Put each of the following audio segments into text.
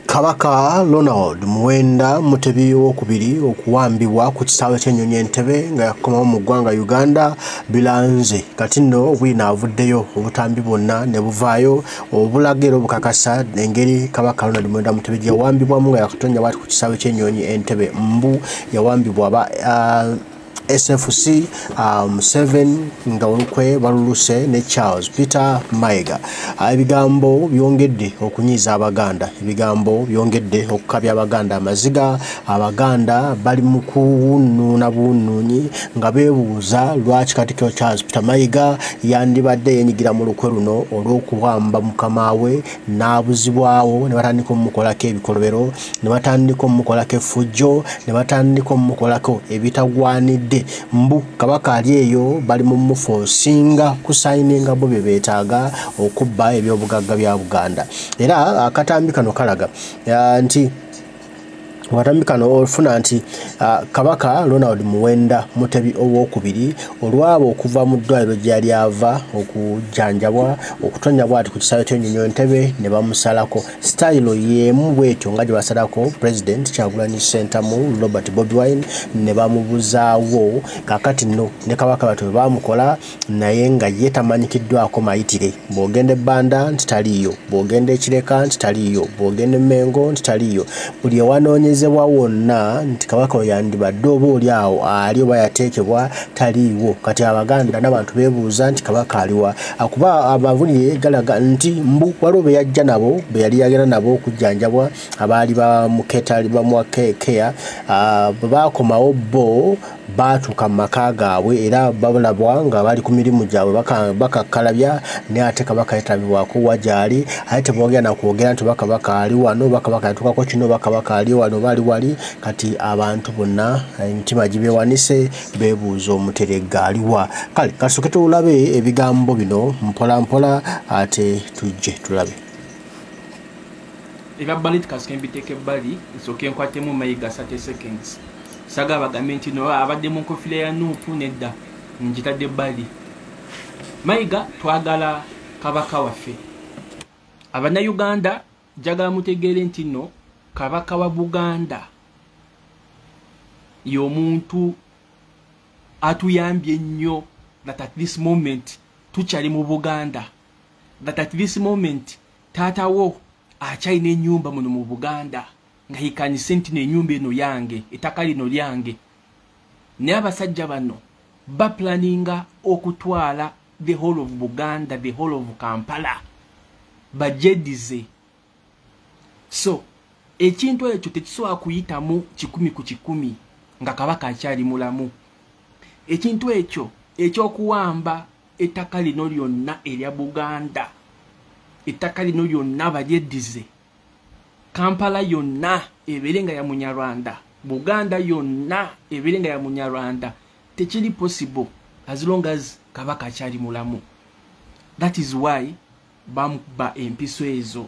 Kabaka Ronald Muwenda Mutebi wokubiri okuwambibwa ku kisaawe ky'ennyonyi Entebbe nga yakomawo mu ggwanga Uganda bilanze kati nno bwina avuddeyo obutambi bwonna ne buvaayo obulagiro bukakasa engeri Kabaka Ronald Muwenda Mutebi gye yawambibwamu nga yakutonnya bwati ku kisaawe ky'ennyonyi Entebbe mbu yawambibwa aba SFC 7 nga olukwe baluluse ne Charles Peter Mayiga. Ebigambo byongedde okunyiza Abaganda, ebigambo byongedde okukabya Abaganda amaziga. Abaganda bali mu kuwunnuna buwunnunyi nga beebuuza lwaki Katikkiro Charles Peter Mayiga yandibadde yenyigira mu lukwe luno olw'okuwamba mukama we n'abuzibwawo ne batandika omukolako ebikolobero, ne batandika omukolako effujjo, ne batandika omukolako ebitagwanidde. Mbu Kabaka ali eyo bali mu mufosinga kusayininga bo beetaaga okubba ebyobugagga bya Buganda. Era akatambi kano kalaga nti watambikano ofuna nti Kabaka Ronald Muwenda Mutebi owokubiri olwabo okuva mu ddwaliro gyali ava okujjanjabwa okutonya bwati ku kisaawe ky'ennyonyi Entebbe ne bamusalako style yemu bwetyo nga gye basalako President Kyagulanyi Ssentamu Robert Bobi Wine ne bamubuzaawo. Kakati nno ne Kabaka bati bamukola naye nga ye tamanyikiddwako mayitire. Bw'ogenda ebbanda nti taliiyo, bw'ogenda ekireka nti taliiyo, bw'ogenda emmengo nti taliiyo. Buli ewanoonyeza wonna nti Kabaka yandibadde oba oli awo ali oba yateekebwa taliiwo. Kati Abaganda n'abantu beebuuza nti Kabaka aliwa akuba abavunire galaga nti mbu waliwo be yajja nabo be yali yagenda nabo okujjanjabwa abaali bamuketa bamuwakeekeya bwe baakomawo bo baatuuka mu maka gaabwe era balabwa nga bali ku mirimu gyabwe bakakkalabya naye ate Kabaka yetabibwako wagyali ate tebogera nakwogera nti Kabaka ali wano Kabaka yatuukako kino Kabaka ali wano bali wali. Kati abantu bonna emitima gibeewanise beebuuza omuterega aliwa. Kale kasooke tulabe ebigambo bino mpola mpola ate tujje tulabe. Ebyabali tukasooke mbiteeke ebbali nsooke nkwatemu Mayiga 30 seconds. Saga bagambe nti no abadde mu nkofira ya Nuupu nedda ngitadde ebbali. Mayiga twagala Kabaka waffe. Abannayuganda njagala mutegeere nti no Kabaka wa Buganda y'omuntu atuyambye nnyo that at this moment tukyali mu Buganda, that at this moment taatawo akyalina ennyumba muno mu Buganda nga hikanise nti n'ennyumba eno yange, ettaka lino lyange. Naye abasajja bano baplaninga okutwala the whole of Buganda, the whole of Kampala bajedize. So ekintu ekyo tekisobola kuyitamu 100 ku 100 nga Kabaka akyali mulamu. Ekintu ekyo ekyokuwamba ettaka lino lyonna erya Buganda, ettaka lino lyonna balyeddize, Kampala yonna ebeere nga ya Munyarwanda, Buganda yonna ebeere nga ya Munyarwanda, tekiri possible as long as Kabaka akyali mulamu. That is why bamuba empiso ezo.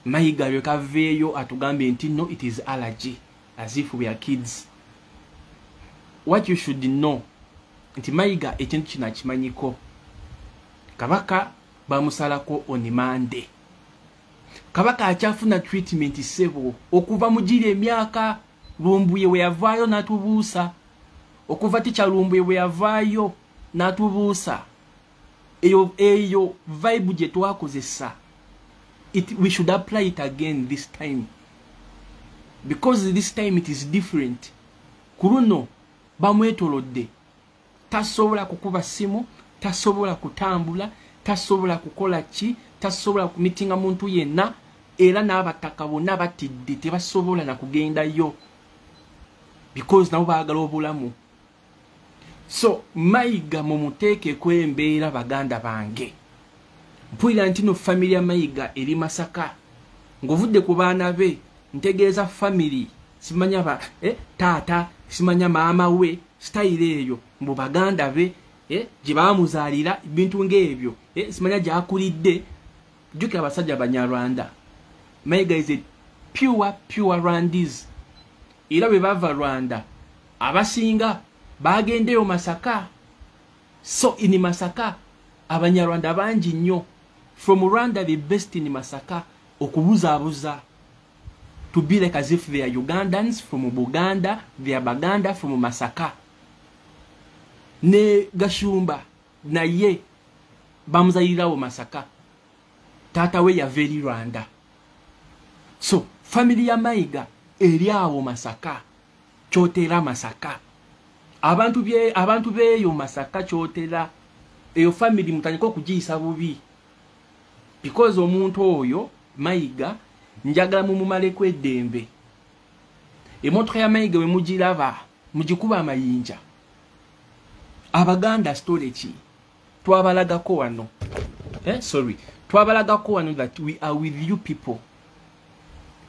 Mayiga yekaveeyo atugambe nti no, it is allergy, as if we are kids. What you should know nti Mayiga ekintu kino akimanyiko. Kabaka bamusalako on Monday. Kabaka akyafuna treatment sebo okuva mujire emyaka Lumbuye we yavaayo n'atubuusa, okuva ticha Lumbuye we yavaayo n'atubuusa. Eyo vibe gye twakozesa, we should apply it again this time, because this time it is different. Kuruno bamwetolodde, tasobola kukuba simu, tasobola kutambula, tasobola kukola ki, tasobola kumitinga muntu yenna, era n'abataka bonna batidde tebasobola na kugendayo because nabo baagala obulamu. So Mayiga mumuteekeko embeera Baganda bange. Mpulira nti no family ya Mayiga eri Masaka, ng'ovudde ku baana be ntegeeza family simanya taata simanya maama we style eyo mu Baganda be gye baamuzaalira bintu ng'ebyo simanya gy'akulidde. Jjukira abasajja Banyarwanda. Mayiga is a pure Rwandese. Era bwe bava Rwanda abasinga bagendeyo Masaka. So in Masaka Abanyarwanda bangi nnyo. From Rwanda the best in Masaka okubuzaabuza to be like as if they are Ugandans from Buganda, they are Baganda from Masaka. Ne Gashumba na ye bamuzayirawo Masaka. Tata we ya very Rwanda. So family ya Mayiga eri awo Masaka. Chotera Masaka. Abantu beyo Masaka chotera. Eyo family mutandika okugiyisa bubi. Because omuntu oyo Mayiga njagala mumumale kwedembe. Emotoka ya Mayiga we mugiraba mugikuba amayinja. Abaganda storage twabalagako wano. Twabalagako wano that we are with you people.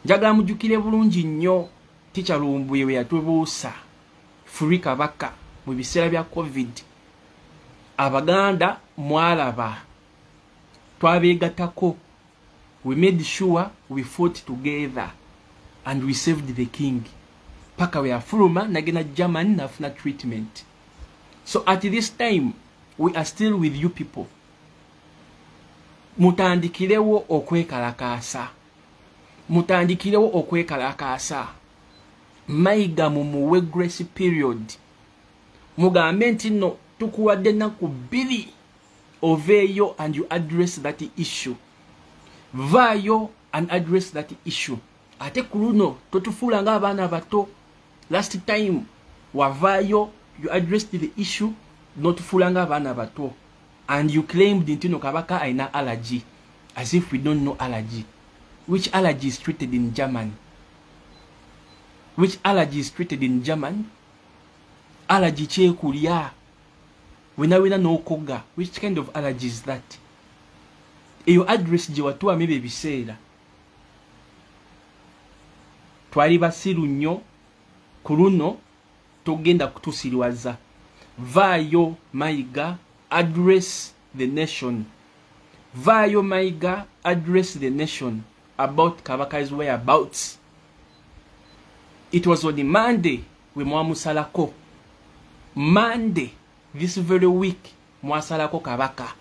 Njagala mujukire bulungi nnyo Teacher Lumbuye we yatubuusa Free Kabaka mu biseera bya COVID. Abaganda mwalaba twabeegatako. We made sure we fought together and we saved the king. Paka we are fruma nagena German nafuna treatment. So at this time we are still with you people. Mutandikirewo okwekalakasa. Mayiga mumuwe grace period. Mugambe nti no tukuwadde ennaku 2 oveeyo and you address that issue. Vayo and address that issue. Ate kuluno totufuula nga abaana bato. Last time wavayo you addressed the issue not tufuula nga abaana bato. And you claimed nti no Kabaka aina allergy. As if we don't know allergy. Which allergy is treated in German? Which allergy is treated in German? Allergy chekulya. Wena no koga. Which kind of allergy is that? Eyo address je watu amebe biseera. Twali basiru nnyo kuluno togenda kutusirwaza. Vayo Mayiga address the nation. Vayo Mayiga address the nation about Kabaka's whereabouts. It was on the Monday we mwamusalako. Monday this very week mwasalako Kabaka.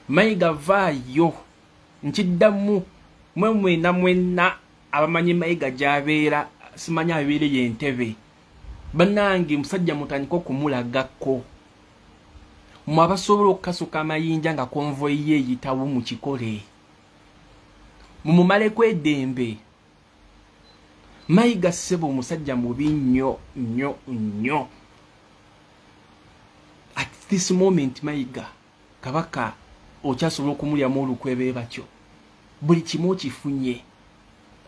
Mayiga vayo nchiddamu mwena abamanyi Mayiga jabeera simanya abere yentebe. Banange musajja mutandika kumulagako. Mwabasobola okukasuka amayinja nga konvoyi ye yitawo mu kikole. Mumumale kwedembe. Mayiga sebo musajja mubi nnyo. At this moment Mayiga Kabaka okyasobola okumulyamu olukwebe batyo. Buli kimu kifunye.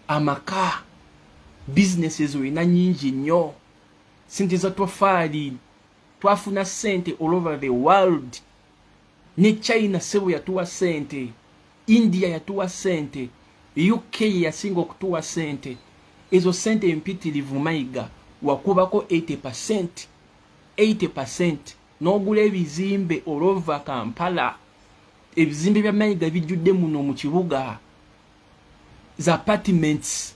Amaka businesses wina nyingi nnyo. Sente za tofali twafuna sente all over the world. Ne China sebo yatuwa sente. India yatuwa sente. UK yasinga okutuwa sente. Ezo sente empitirivu Mayiga wakubako 80%. N'ogula ebizimbe all over Kampala. Ebizimbe bya Mayiga bijjudde muno mu kibuga. Za apartments.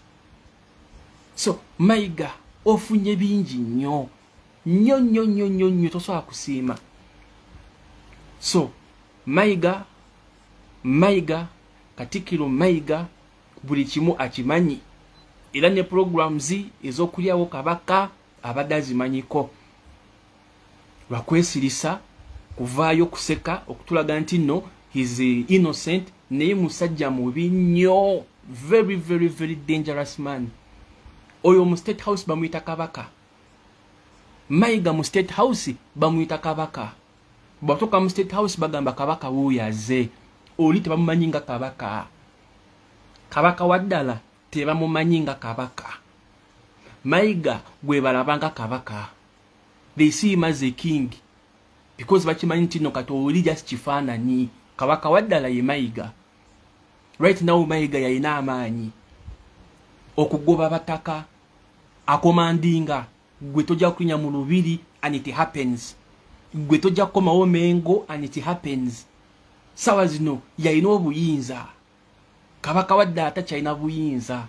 So Mayiga ofunye bingi nnyo tosobola kusiima. So Mayiga Katikkiro Mayiga buli kimu akimanyi. Era ne programs ezokulyawo Kabaka abadde azimanyiko. Lwakwesirisa kuvaayo kuseka okutulaga nti no he's innocent naye musajja mubi nnyo. Very very very dangerous man. Oyo mu State House bamuyita Kabaka. Mayiga mu State House bamuyita Kabaka. Batoka mu State House bagamba Kabaka wuyaze. Oli tebamumanyi nga Kabaka. Kabaka waddala tebamumanyi nga Kabaka. Mayiga gwe balabanga Kabaka. They see him as a king. Because bakimanyi nti no kato oli just kifaananyi. Kabaka waddala ye Mayiga. Right now Mayiga yalina amaanyi okugoba bataka akomandinga gwe tojja kunya mu lubiri and it happens. Gwe tojja komawo Mengo and it happens. Sawa zino yalina obuyinza. Kabaka wadda atakyalina buyinza.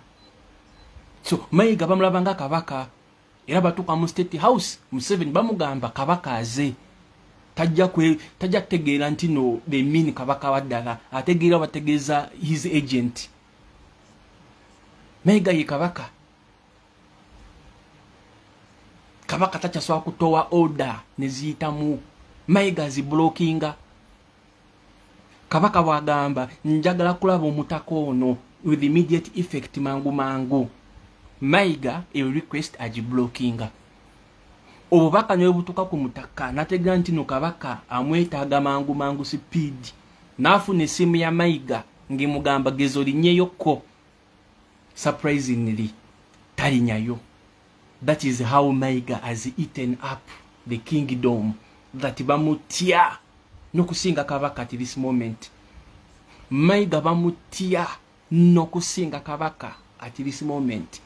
So Mayiga bamulabanga Kabaka. Era batuka mu State House Museveni bamugamba Kabaka aze. Tajja kutegeera nti no they mean Kabaka waddala. Ategeera bategeeza his agent. Mayiga ye kabaka. Kabaka takyaswa kutowa order neziyitamu. Mayiga ziblockinga. Kabaka wagamba njagala kulaba omutaka ono with immediate effect mangu mangu. Mayiga a request agiblockinga. Obubaka nyo butuka ku mutaka nategera nti no kabaka amwetaaga mangu mangu speed. Nafuna esimu ya Mayiga ngimugamba gezo linyeyoko. Surprisingly talinyayo. That is how Mayiga has eaten up the kingdom that bamutia nokusinga kabaka at this moment. Mayiga bamutia nokusinga kabaka at this moment.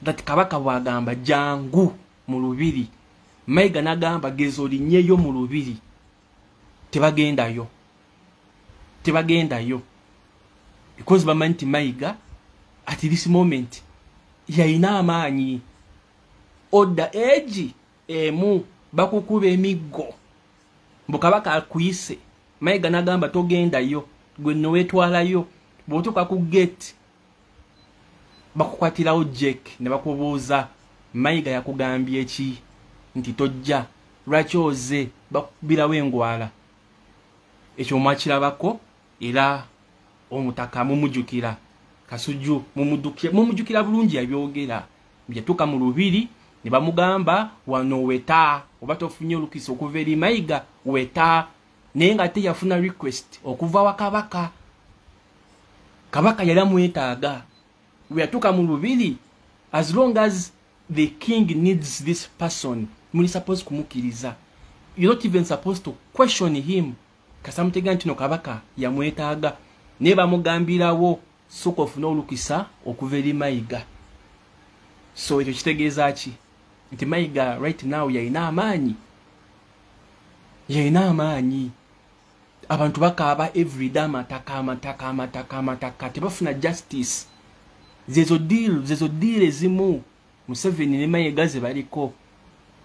That kabaka wagamba jangu mu lubiri. Mayiga nagamba gezo linnyeyo mu lubiri. Tebagendayo. Because bamanti Mayiga at this moment yayina amaanyi. Oda eji emu bakukuba emiggo. Mbukabaka akuyise. Mayiga nagamba togendayo. Gwe nowetwalayo. Bwotuka ku gate bakukwatirawo Jack ne bakubuuza Mayiga yakugambye eki nti tojja lwaki oze bakubirawo engwala. Ekyo mwakirabako era omutaka mumujukira Kasujju mumujukira bulungi yabyogera byatuka mu lubiri ne bamugamba wano weta oba tofunye olukisa okuva eri Mayiga weta naye nga teyafuna request okuva wa kabaka. Kabaka yali amwetaaga. Byatuka mu lubiri as long as the king needs this person muli supposed kumukiriza. You're not even supposed to question him. Kasamutega nti no kabaka yamwetaaga ne bamugambirawo soko ofuna olukisa okuva eri Mayiga. So ekyo kitegeeza ki nti Mayiga right now yayina amaanyi. Abantu bakaaba everyday amataka tebafuna justice. Zezo deal ezimu Museveni ne Mayiga ze baliko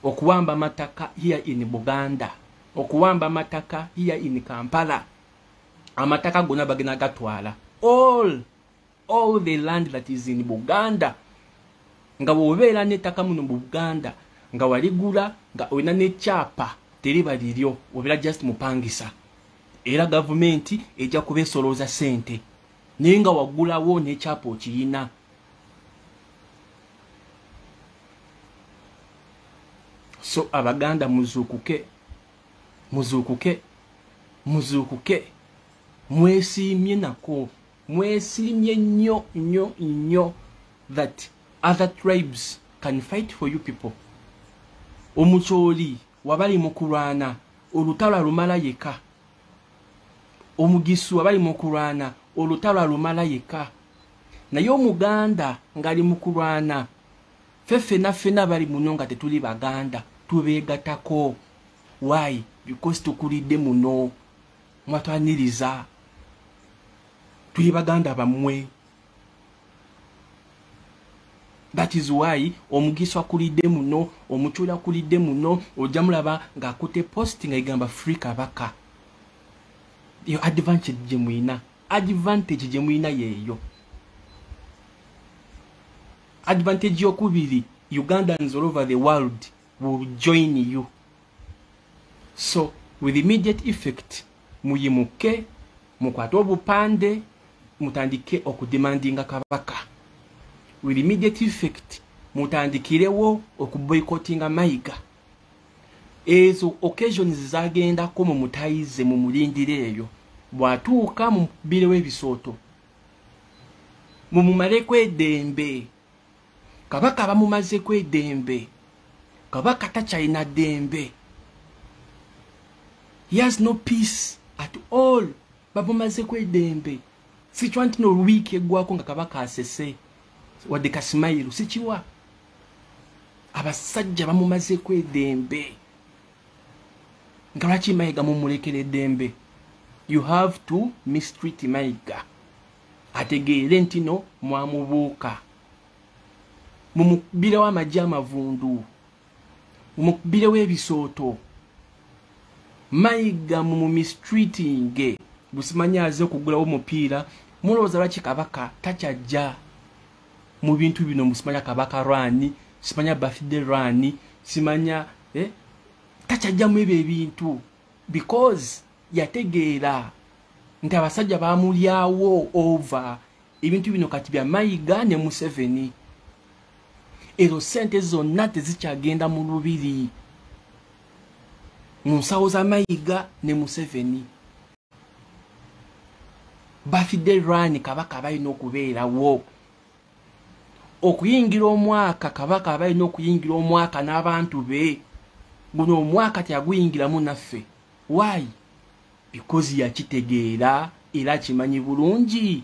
okuwamba amataka here in Buganda, okuwamba amataka here in Kampala. Amataka gona bagena gatwala all the land that is in Buganda. Nga wobeera netaka muno mu Buganda nga waligula nga olina ne chapa teriba liryo obeera just mupangisa. Era government ejja kubesoloza sente nenga wagulawo ne chapa okiyina. So Abaganda muzukuke. Mwesimye nako. Mwesimye nnyo that other tribes can fight for you people. Omucholi wabali mukulwana olutalo lumala yeka. Omugisu wabali mukulwana olutalo lumala yeka. Naye Omuganda ngali mukulwana fena bali munonga tetuli Baganda tubegatako. Why? Because tukulidde muno mwatwaniriza tuli Baganda bamwe. That is why omugiswa kulidde muno, omuchula kulidde muno, ojamulaba nga akute posting igamba free kabaka. Yo advantage je muina yeyo. Advantage yokubiri, Ugandans all over the world will join you. So with immediate effect muyimuke mukwate obupande mutandike okudemandinga kabaka. With immediate effect mutandikirewo okuboycottinga Mayiga. Ezo occasions zagenda ko mu mutayize mu mulindireyo bwatuuka mu birewe ebisooto mumumale kwedembe. Kabaka bamumaze kwedembe. Kabaka tachayina dembe. He has no peace at all. Bamumaze kwedembe. Sichwanti no wiki egwako nga kabaka asese wadde Kasimayiru sikiwa. Abasajja bamumaze kwedembe. Ngalachi Mayiga mumulekere dembe. You have to mistreat Mayiga. Ategeere ntino mwamubuuka. Mumukubire w'amajja amavundu. Mumukubire w'ebisooto. Mayiga mu bintu bino musimanya Kabaka Rwani simanya Birthday Rwani simanya tachajjamu ebyo ebintu because yategeera nti abasajja bamulyawo over ebintu bino kati bya Mayiga ne Museveni. Ezo sente zonna tezikyagenda mu lubiri mu nsawo za Mayiga ne Museveni. Birthday Rwani Kabaka balina okubeerawo okuyingira omwaka. Kabaka balina okuyingira omwaka n'abantu be. Guno omwaka tyaguyingiramu naffe. Why? Because yakitegeera era kimanyi bulungi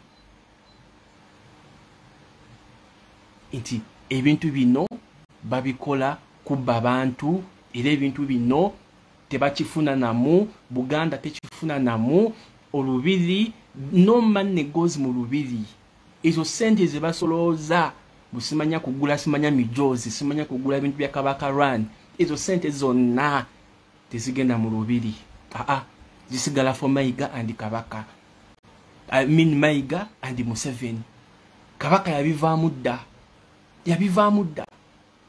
nti ebintu bino babikola kubba abantu era ebintu bino tebakifuna namu. Buganda tekifuna namu olubiri. No man goes mu lubiri. Ezo sente ze basolooza busimanya kugula simanya mijozi simanya kugula ebintu bya Kabaka Rwani. Ezo sente zonna tezigenda mu lubiri. Zisigala for Mayiga and Kabaka. I mean Mayiga and Museveni. Kabaka yabivaamu dda.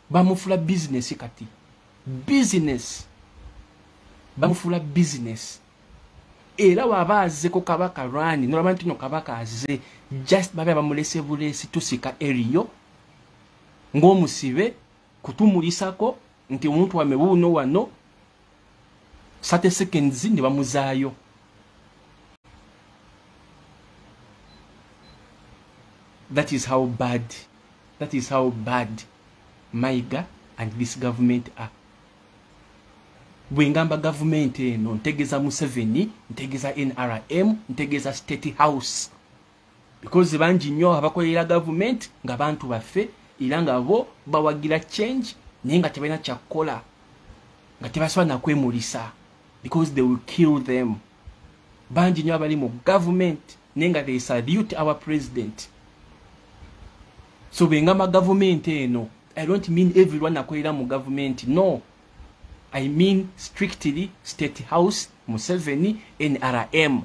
Bamufula business kati. Business. Bamufula business. Era wabaze ko Kabaka Rwani no abantu no Kabaka azize just babe bamulese bulesi tusika eriyo ng'omusibe kutumulisako nti omuntu wamebuno wano 30 seconds ne bamuzaayo. That is how bad Mayiga and this government are. Bwengamba government eno ntegeza Museveni, ntegeza NRM, ntegeza State House. Because banji nnyo abakolera government nga bantu baffe era nga bo bawagira change naye nga tebalina kyakukola nga tebasobola nakwemulisa because they will kill them. Banji nnyo abali mu government naye nga they salute our president. So bwengamba government eno, I don't mean everyone akolera mu government, no. I mean strictly State House, Museveni, NRM.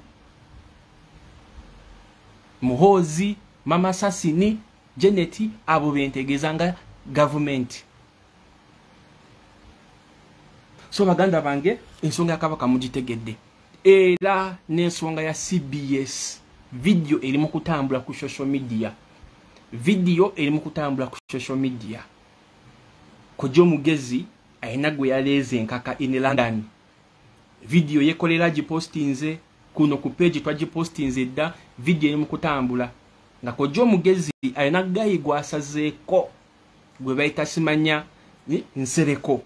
Muhozi, Mama Sasini, Jeneti, abo bentegezanga government. So baganda bange, ensonga ya Kabaka mugitegedde. Era n'ensonga ya CBS. Video erimu kutambula ku social media. Kojja Omugezi ayina gwe yaleeze nkaka in London. Video yekolera gipostinze kuno ku page twagipostinze dda. Video erimu kutambula nga Kojja Omugezi ayina gayi gwasazeeko gwe bayita simanya Nsereko.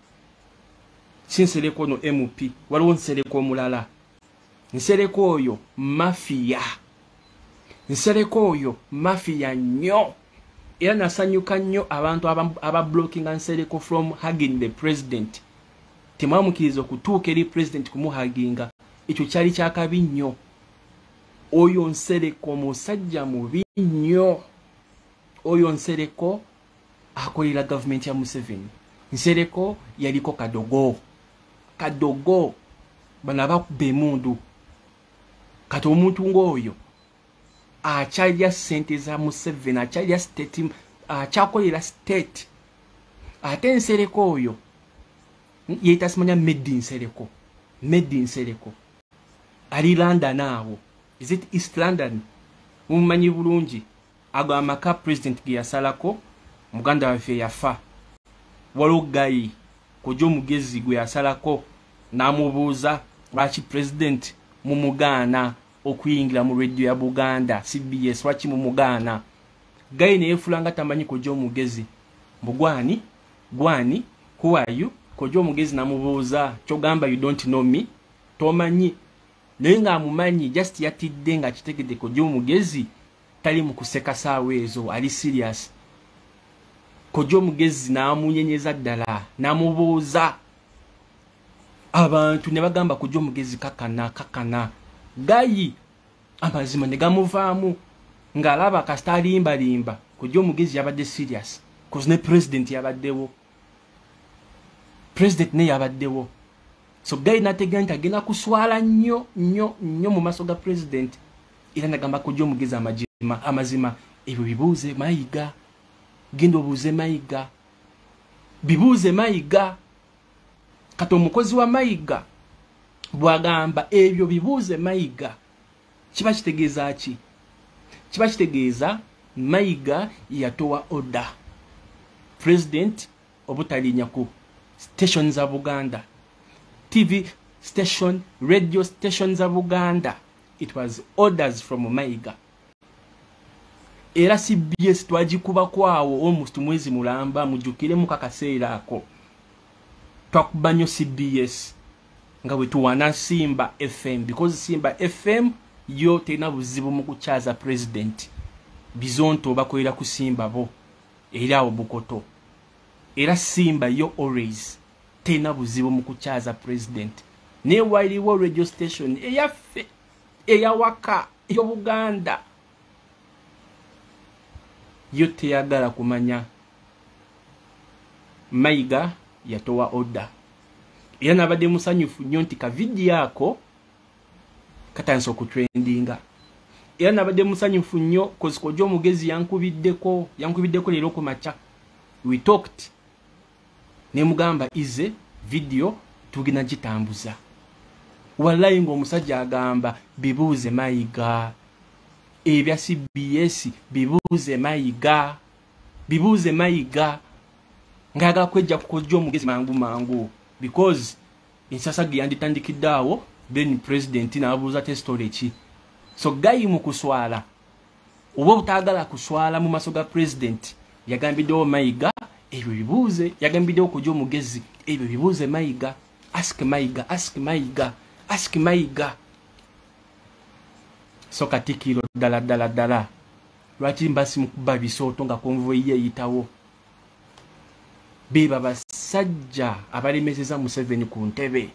Sinsereko no MP waliwo Nsereko omulala. Nsereko oyo mafia. Nsereko oyo mafia nnyo. Era nasanyuka nnyo abantu aba blocking Nsereko from hugging the president. Temwamukiriza okutuuka eri president kumuhaginga. Ekyo kyali kyakabi nnyo. Oyo Nsereko musajja mubi nnyo. Oyo Nsereko akolera government ya Museveni. Nsereko yaliko kadogo banaba bemundu. Kati omuntu ng'oyo achalya sente za Museveni, achalya state, achakolera state. Ate Nsereko oyo yeta simanya made in Nsereko. Ali London awo. Is it East London? Mumanyi bulungi. Ago amaka president ge yasalako muganda waffe yafa. Walogayi Kojja Omugezi gwe yasalako namubuuza lwaki president mumugaana okuyingira mu radio ya Buganda CBS lwaki mumugaana. Gayi ne yefulanga tamanyi Kojja Omugezi. Mbugwani who are you? Kojja Omugezi namubuuza kyogamba you don't know me. Tomanyi. Naye nga amumanyi just yatidde nga kitegedde Kojja Omugezi tali mu kuseka saawa ezo ali serious. Kojja Omugezi namunyenyeza ddala namubuuza. Abantu ne bagamba Kojja Omugezi kakana. Gayi amazima ne gamuvaamu ng'alaba kasita alimbalimba. Kojja Omugezi yabadde serious cause ne president yabaddewo. So Gayi nategera nti agenda kuswala nnyo mu maaso ga president. Era nagamba Kojja Omugezi amazima ebyo bibuuze Mayiga. genda obuuze Mayiga, bibuuze Mayiga. Kati omukozi wa Mayiga bwagamba ebyo bibuuze Mayiga, kiba kitegeeza ki? Kiba kitegeeza Mayiga yatowa order president obutalinya ku station za Buganda, TV station, radio station za Buganda. It was orders from Mayiga. Era CBS twagikuba kwawo almost mwezi mulamba, mujukire mu kakaseera ako twakubanyo CBS nga wetuwana Simba FM, because Simba FM yo tena buzibu mu kuchaza president. Bizonto bakolera ku Simba bo era obukoto. Era Simba yo always tena buzibu mu kuchaza president. Ne waliwo radio station eyaffe eyawaka yo Buganda yo teyagala kumanya Mayiga yatowa order. Era nabadde musanyufu nnyo nti ka video ako katanso ku trendinga. Era nabadde musanyufu nnyo kozikojo omugezi yankubiddeko leero ku macha. We talked. Ne mugamba ize video tugina gitambuza. Wallahi ng'omusajja agamba bibuuze Mayiga. Ebya CBS bibuuze Mayiga. Bibuuze Mayiga. Ngaga kwejja kukojo omugezi mangu. Because ensasa giyanditandikidde awo, then president n'abuuza te story ki. So gayi mu kuswala. Oba butagala kuswala mu maso ga president. Yagambiddewo Mayiga ebyo bibuuze. Yagambiddewo kujo omugezi ebyo bibuuze Mayiga. Ask Mayiga, ask Mayiga, ask Mayiga. So katikiro dala. Lwaki mbasi mukuba bisooto nga convoy ye yitawo. Beba basajja abalemezeza Museveni ku ntebe.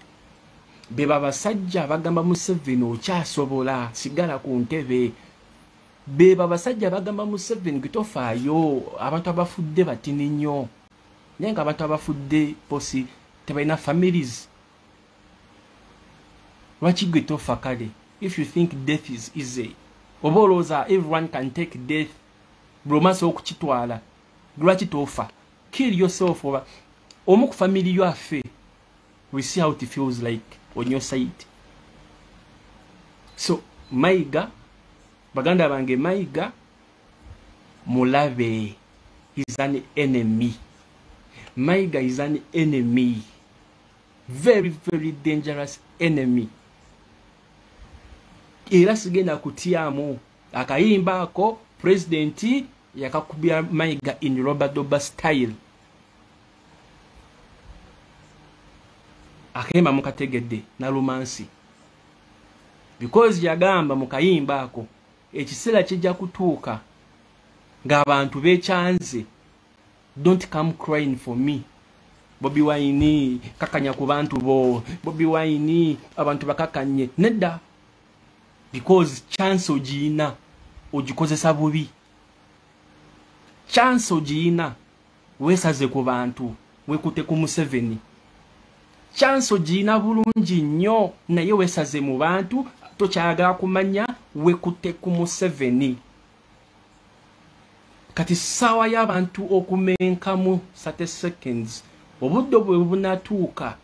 Beba basajja bagamba Museveni okyasobola sigala ku ntebe. Beba basajja bagamba Museveni gitofaayo, abantu abafudde batini nnyo. Naye nga abantu abafudde posi tebalina families. Lwaki gwe tofa kale? If you think death is easy, oba olowooza everyone can take death, bromasi okukitwala, lwaki tofa? Kill yourself over omu ku family yo afe. We see how it feels like on your side. So Mayiga, baganda bange, Mayiga mulabe is an enemy. Mayiga is an enemy, very very dangerous enemy. Era sigenda kutyamu akayimba ako presidenti yakakubya Mayiga in Robert Doba style. Akemba mukategedde na romansi. Because yagamba mukayimba ako ekiseera kijja kutuuka ng'abantu bechanze. Don't come crying for me. Bobi Wine kakanya ku bantu bo. Bobi Wine abantu bakakanye. Nedda. Because chance ogiina ogikozesa bubi. Chance ogiina wesaze ku bantu wekute ku Museveni. Chance ogiina bulungi nnyo naye wesaze mu bantu tokyagala kumanya wekute ku Museveni. Kati sawa y'abantu okumenkamu 30 seconds obudde bwe bunatuuka.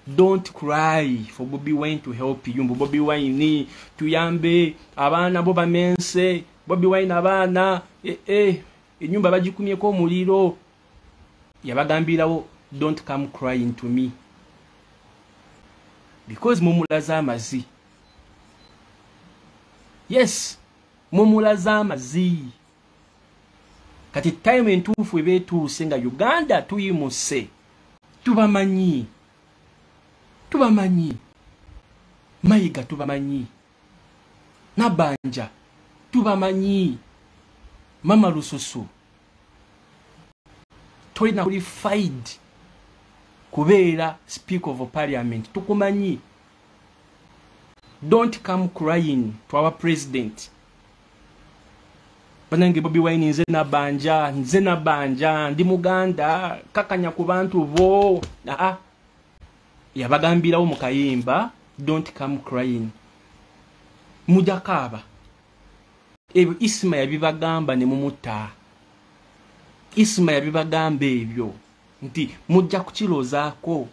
Don't cry for Bobi Wine to help you. Bobi Wine tuyambe abaana bo bamense. Bobi Wine abaana enyumba bagikumyeko omuliro. Yabagambirawo don't come crying to me. Because mumulaza amazi. Yes, mumulaza amazi. Kati time entuufu ebeetuuse nga Uganda tuyimuse. Tubamanyi. Mayiga tubamanyi. Nabanja tubamanyi. Mama Lususu tolina qualified kubeera Speaker of Parliament. Tukumanyi. Don't come crying to our president. Banange Bobi Wine nze nabanja ndi Muganda kakanya ku bantu bo. Yabagambirawo mu kayimba don't come crying. Mujakaba ebyo Isma yabibagamba ne mumuta. Ismail bibagamba ebyo nti mujja kukirozaako,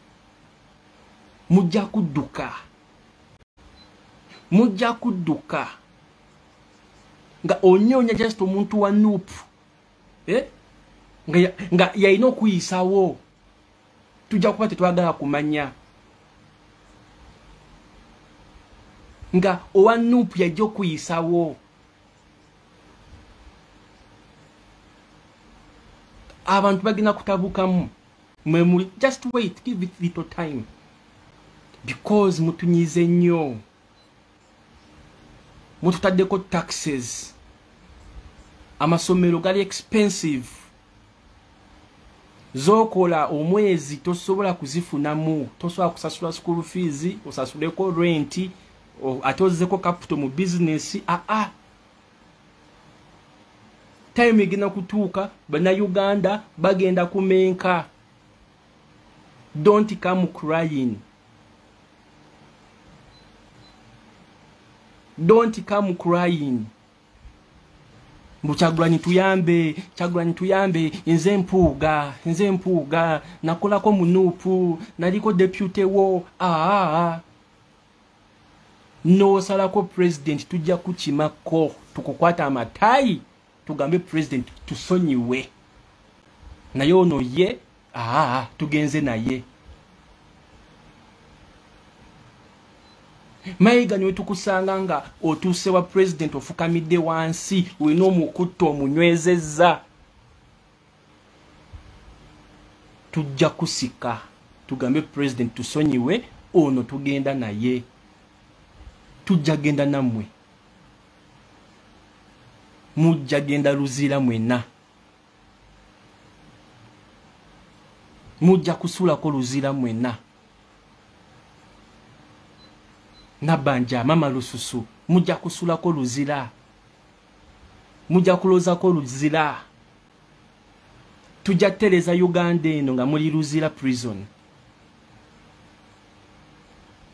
mujja kudduka nga onyonya just omuntu wa Nuupu nga yalina okuyisawo, tujja kuba tetwagala kumanya nga owa Nuupu yajja okuyisawo. Abantu bagina kutabukamu mwemuli, just wait, give it little time, because mutunyize nnyo, mututaddeko taxes, amasomero gali expensive, zokola omwezi tosobola kuzifunamu, tosobola kusasula school fees, osasuleko rent, ate ozeko capital mu business. Time igina kutuuka bana Uganda bagenda kumenka. Don't come crying. Don't come crying. Kyagulanyi tuyambe, nze mpuuga, nakolako mu Nuupu, naliko deputy wo. No salako president tujja kukimako, tukukwata amatayi tugambe president tusonyiwe. Naye ono ye tugenze naye. Mayiga niwe tukusanga nga otuuse wa president ofukamidde wansi, wena omukutto omunywezezza. Tujja kusika tugambe president tusonyiwe, ono tugenda naye. Tujja genda namwe, mujja genda Luzira mwena, mujja kusulako Luzira mwena. Nabanja Mama Lususu mujja kusulako Luzira, mujja kulozako Luzira. Tujja tereza Uganda eno nga muli Luzira prison.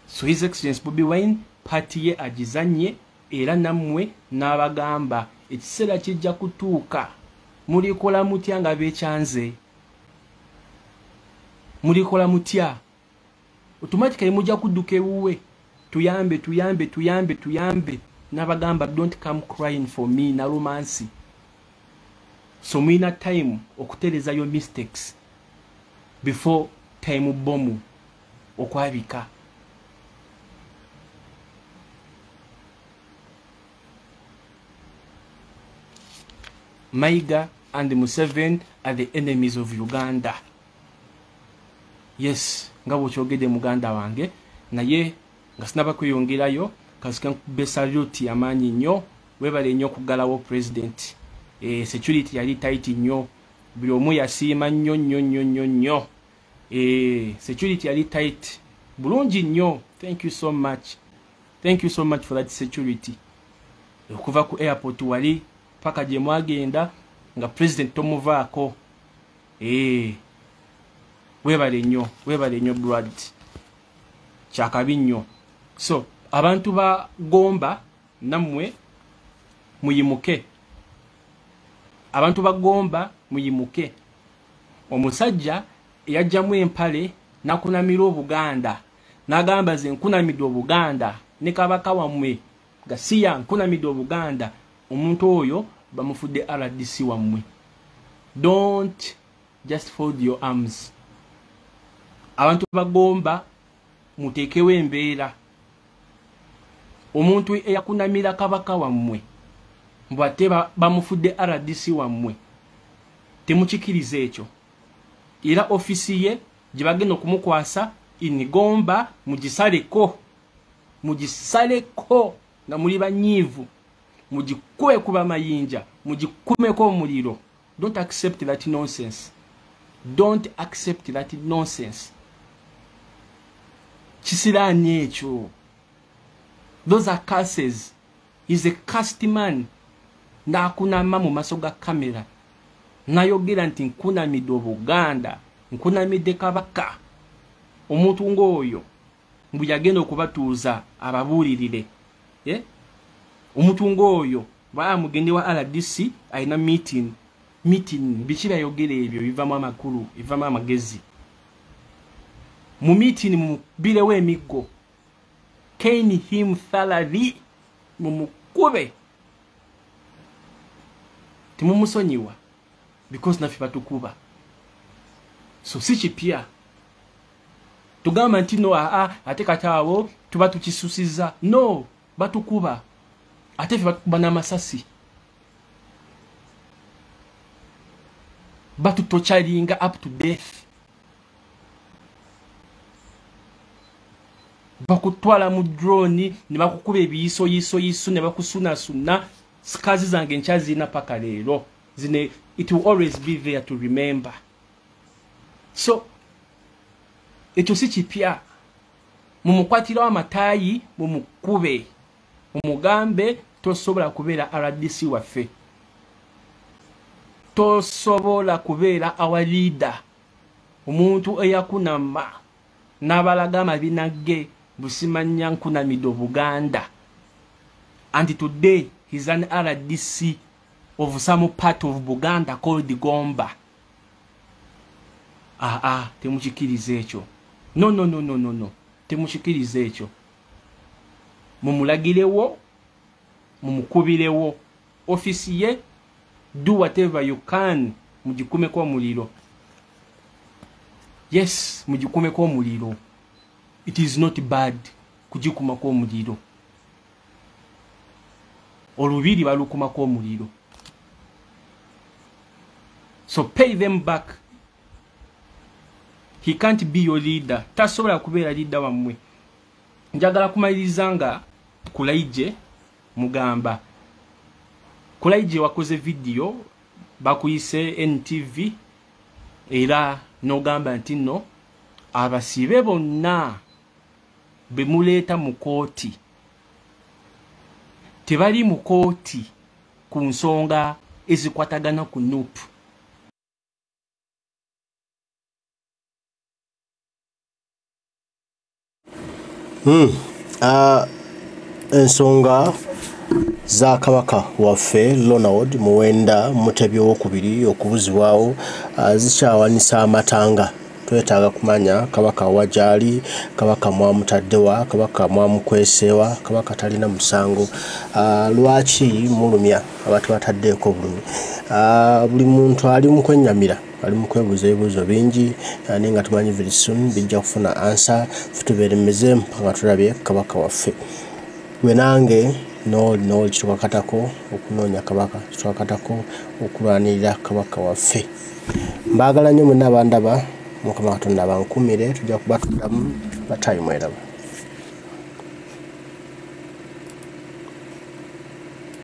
So His Excellency Bobi Wine party ye agizanye, era namwe n'abagamba ekiseera kijja kutuuka, mulikola mutya nga bekyanze, mulikola mutya, automatically mujja kudduka ewuwe. Tuyambe n'abagamba don't come crying for me na romance. So mwina time okutereza your mistakes before time bomu okwabika. Mayiga and Museveni are the enemies of Uganda. Yes, nga bwokyogedde muganda wange, naye nga sinaba kweyongerayo, kasika nkube salute amaanyi nnyo, webale nnyo okugalawo president. Security yali tight nnyo, buli omu yasiima nnyo. Security yali tight bulungi nnyo. Thank you so much for that security. Okuva ku airport wali paka gye mwagenda nga president tomuvaako. Webale nnyo blood, kyakabi nnyo. So abantu ba Gomba namwe muyimuke, omusajja eyajjamu empale nakunamira Obuganda, nagamba ze nkunamidde Obuganda ne kabaka wammwe nga siya nkunamidde Obuganda, omuntu oyo bamufudde RDC wammwe. Don't just fold your arms. Abantu bagomba mutekewe embeera, omuntu eyakunamira kabaka wammwe mbwate bamufudde RDC wammwe, temukikiriza ekyo. Era ofisi ye gye bagenda okumukwasa inigomba mugisaleko nga muli banyiivu, mugikube kuba mayinja, mugikumeko omuliro. Don't accept that nonsense. Kisirani ekyo. Those are curses. He's a cursed man. Nakunama mu maso ga kamera, nayogera nti nkunamidde Obuganda, nkunamidde kabaka. Omuntu ng'oyo mbu yagenda okubatuuza ababuulirire. Omuntu ng'oyo bamugende wa RDC ayina meeting, meeting bichira yogere ebyo bivamu amakulu bivamu amagezi mu meeting mu bilewe emiggo cane him thoroughly mumukube timumusonyiwa because nafi batukuba so si kipya tugamba nti no ate katawo tuba tukisusiza no batukuba ate fi batukuba n'amasasi batutochalinga up to death bakutwala mu drone ne bakukuba ebiyiso yiso ne bakusuna skazi zange nchazi na paka lero zine it will always be there to remember so ekyo si kipya mumukwatira amatayi mumukube mumugambe tosobola kubeera RDC waffe tosobola kubeera our leader omuntu eyakunama n'abalaga amabinage busimanya nkunamido Buganda and today he's an RDC of some part of Buganda called Gomba. Temuchikirize ekyo. No. Temuchikirize ekyo. Mumulagirewo, mumukubirewo. Officier, do whatever you can. Mujikume kwa muliro. Yes, mujikume kwa muliro. It is not bad kujikuma kwa muliro. Olubiri balukuma kwa muliro. So pay them back. He can't be your leader. Tasobola kubeera leader wamwe. Njagala kumaliriza Kulaije mugamba. Kulaije wakoze video bakuyise NTV era nogamba nti no abasibe bonna bemuleta mu kooti tebali mu kooti ku nsonga ezikwatagana ku NUP. Ensonga za kabaka waffe Ronald Muwenda Mutebi w'okubiri okubuzibwawo zikyawanisa amatanga. Twetaaga kumanya kabaka wajali, kabaka mwamutaddewa, kabaka mwamukwesewa, kabaka talina musango. Lwaki mulumya abantu bataddeeko bulumi. Buli muntu ali mu kwennyamira, ali mu kwebuuza ebibuuzo bingi naye nga tumanyi very soon bijja kufuna answer tubeeremeze nga tulabye kabaka waffe. Gwe nange no kitwakatako okunoonya kabaka, kitwakatako okulwanirira kabaka waffe. Mbaagala nnyo mwenna abandaba Mukama Katonda abankumire tujja kuba tuddamu batayimweraba.